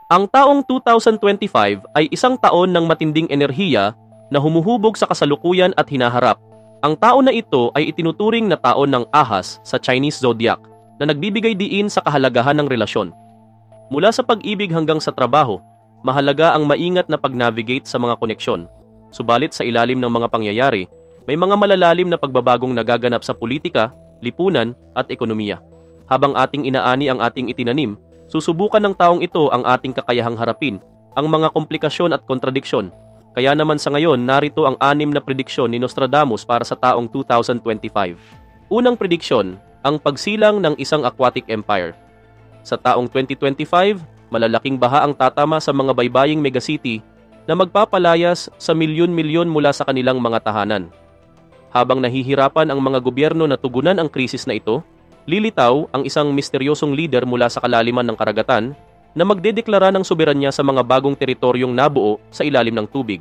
Ang taong 2025 ay isang taon ng matinding enerhiya na humuhubog sa kasalukuyan at hinaharap. Ang taon na ito ay itinuturing na taon ng ahas sa Chinese zodiac na nagbibigay diin sa kahalagahan ng relasyon. Mula sa pag-ibig hanggang sa trabaho, mahalaga ang maingat na pag-navigate sa mga koneksyon. Subalit sa ilalim ng mga pangyayari, may mga malalalim na pagbabagong nagaganap sa politika, lipunan at ekonomiya. Habang ating inaani ang ating itinanim, susubukan ng taong ito ang ating kakayahang harapin, ang mga komplikasyon at kontradiksyon. Kaya naman sa ngayon, narito ang 6 na prediksyon ni Nostradamus para sa taong 2025. Unang prediksyon, ang pagsilang ng isang aquatic empire. Sa taong 2025, malalaking baha ang tatama sa mga baybaying megacity na magpapalayas sa milyon-milyon mula sa kanilang mga tahanan. Habang nahihirapan ang mga gobyerno na tugunan ang krisis na ito, lilitaw ang isang misteryosong leader mula sa kalaliman ng karagatan na magdedeklara ng soberanya sa mga bagong teritoryong nabuo sa ilalim ng tubig.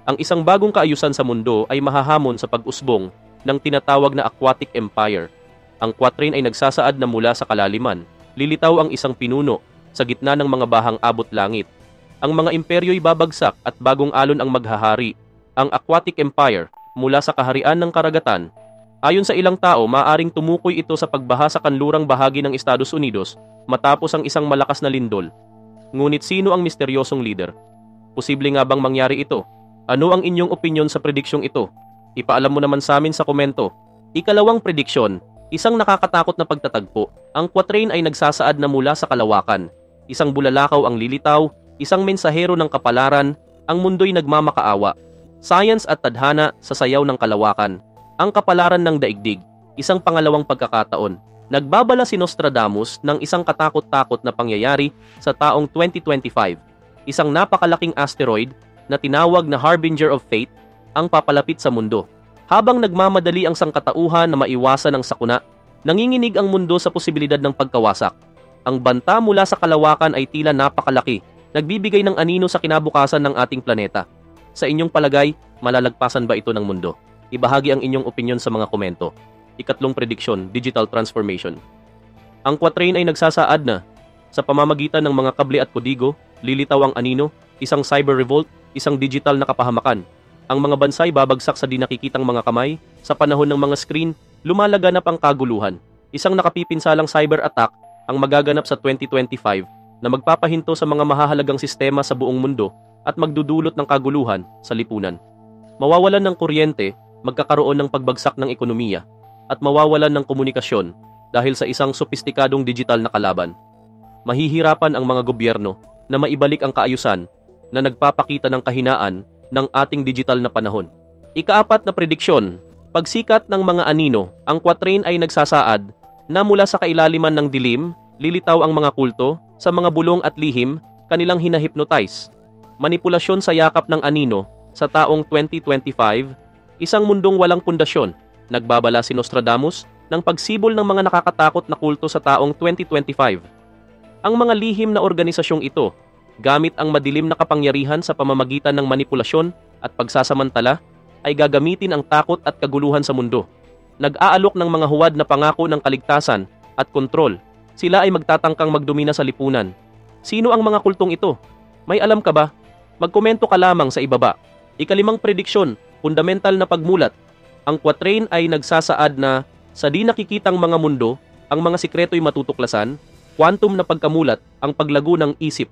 Ang isang bagong kaayusan sa mundo ay mahahamon sa pag-usbong ng tinatawag na aquatic empire. Ang quatrain ay nagsasaad na mula sa kalaliman, lilitaw ang isang pinuno sa gitna ng mga bahang abot langit. Ang mga imperyo'y babagsak at bagong alon ang maghahari. Ang aquatic empire mula sa kaharian ng karagatan. Ayon sa ilang tao, maaring tumukoy ito sa pagbaha sa kanlurang bahagi ng Estados Unidos matapos ang isang malakas na lindol. Ngunit sino ang misteryosong leader? Posible nga bang mangyari ito? Ano ang inyong opinyon sa prediksyong ito? Ipaalam mo naman sa amin sa komento. Ikalawang prediksyon, isang nakakatakot na pagtatagpo. Ang quatrain ay nagsasaad na mula sa kalawakan. Isang bulalakaw ang lilitaw, isang mensahero ng kapalaran, ang mundo'y nagmamakaawa. Science at tadhana sa sayaw ng kalawakan. Ang kapalaran ng daigdig, isang pangalawang pagkakataon. Nagbabala si Nostradamus ng isang katakot-takot na pangyayari sa taong 2025. Isang napakalaking asteroid na tinawag na Harbinger of Fate ang papalapit sa mundo. Habang nagmamadali ang sangkatauhan na maiwasan ang sakuna, nanginginig ang mundo sa posibilidad ng pagkawasak. Ang banta mula sa kalawakan ay tila napakalaki, nagbibigay ng anino sa kinabukasan ng ating planeta. Sa inyong palagay, malalagpasan ba ito ng mundo? Ibahagi ang inyong opinyon sa mga komento. Ikatlong prediksyon, digital transformation. Ang quatrain ay nagsasaad na sa pamamagitan ng mga kable at kodigo, lilitaw ang anino, isang cyber revolt, isang digital na kapahamakan. Ang mga bansay babagsak sa di nakikitang mga kamay, sa panahon ng mga screen, lumalaganap ang kaguluhan. Isang nakapipinsalang cyber attack ang magaganap sa 2025 na magpapahinto sa mga mahahalagang sistema sa buong mundo at magdudulot ng kaguluhan sa lipunan. Mawawalan ng kuryente, magkakaroon ng pagbagsak ng ekonomiya, at mawawalan ng komunikasyon dahil sa isang sopistikadong digital na kalaban. Mahihirapan ang mga gobyerno na maibalik ang kaayusan na nagpapakita ng kahinaan ng ating digital na panahon. Ikaapat na prediksyon, pagsikat ng mga anino, ang quatrain ay nagsasaad na mula sa kailaliman ng dilim, lilitaw ang mga kulto, sa mga bulong at lihim, kanilang hinahipnotize. Manipulasyon sa yakap ng anino sa taong 2025, isang mundong walang pundasyon. Nagbabala si Nostradamus ng pagsibol ng mga nakakatakot na kulto sa taong 2025. Ang mga lihim na organisasyong ito, gamit ang madilim na kapangyarihan sa pamamagitan ng manipulasyon at pagsasamantala, ay gagamitin ang takot at kaguluhan sa mundo. Nag-aalok ng mga huwad na pangako ng kaligtasan at kontrol. Sila ay magtatangkang magdomina sa lipunan. Sino ang mga kultong ito? May alam ka ba? Magkomento ka lamang sa ibaba. Ikalimang prediksyon, fundamental na pagmulat. Ang quatrain ay nagsasaad na sa di nakikitang mga mundo, ang mga sikreto'y matutuklasan, quantum na pagkamulat, ang paglago ng isip.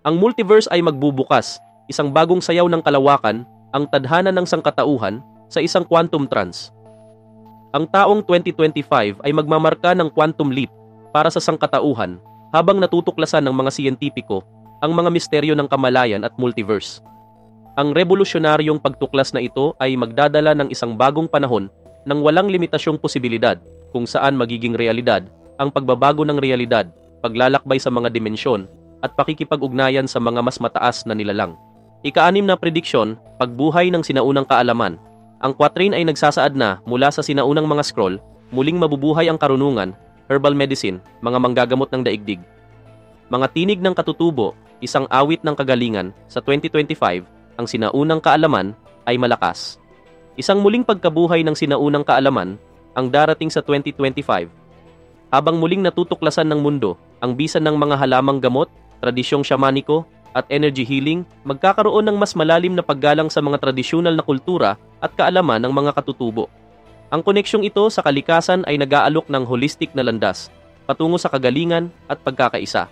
Ang multiverse ay magbubukas, isang bagong sayaw ng kalawakan, ang tadhana ng sangkatauhan sa isang quantum trance. Ang taong 2025 ay magmamarka ng quantum leap para sa sangkatauhan habang natutuklasan ng mga siyentipiko ang mga misteryo ng kamalayan at multiverse. Ang revolusyonaryong pagtuklas na ito ay magdadala ng isang bagong panahon ng walang limitasyong posibilidad kung saan magiging realidad ang pagbabago ng realidad, paglalakbay sa mga dimensyon, at pakikipag-ugnayan sa mga mas mataas na nilalang. Ika-6 na prediksyon, pagbuhay ng sinaunang kaalaman. Ang quatrain ay nagsasaad na mula sa sinaunang mga scroll, muling mabubuhay ang karunungan, herbal medicine, mga manggagamot ng daigdig. Mga tinig ng katutubo, isang awit ng kagalingan sa 2025, ang sinaunang kaalaman ay malakas. Isang muling pagkabuhay ng sinaunang kaalaman ang darating sa 2025. Habang muling natutuklasan ng mundo ang bisa ng mga halamang gamot, tradisyong syamaniko, at energy healing, magkakaroon ng mas malalim na paggalang sa mga tradisyonal na kultura at kaalaman ng mga katutubo. Ang koneksyong ito sa kalikasan ay nag-aalok ng holistic na landas, patungo sa kagalingan at pagkakaisa.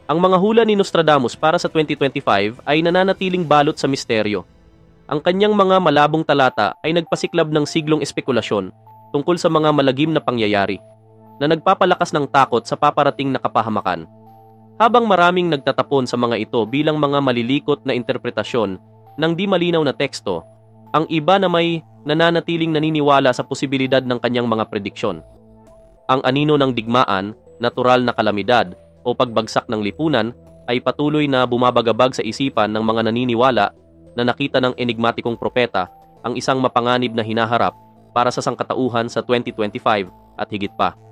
Ang mga hula ni Nostradamus para sa 2025 ay nananatiling balot sa misteryo. Ang kanyang mga malabong talata ay nagpasiklab ng siglong espekulasyon tungkol sa mga malagim na pangyayari na nagpapalakas ng takot sa paparating na kapahamakan. Habang maraming nagtatapon sa mga ito bilang mga malilikot na interpretasyon ng di malinaw na teksto, ang iba na may nananatiling naniniwala sa posibilidad ng kanyang mga prediksyon. Ang anino ng digmaan, natural na kalamidad o pagbagsak ng lipunan ay patuloy na bumabagabag sa isipan ng mga naniniwala na nakita ng enigmatikong propeta ang isang mapanganib na hinaharap para sa sangkatauhan sa 2025 at higit pa.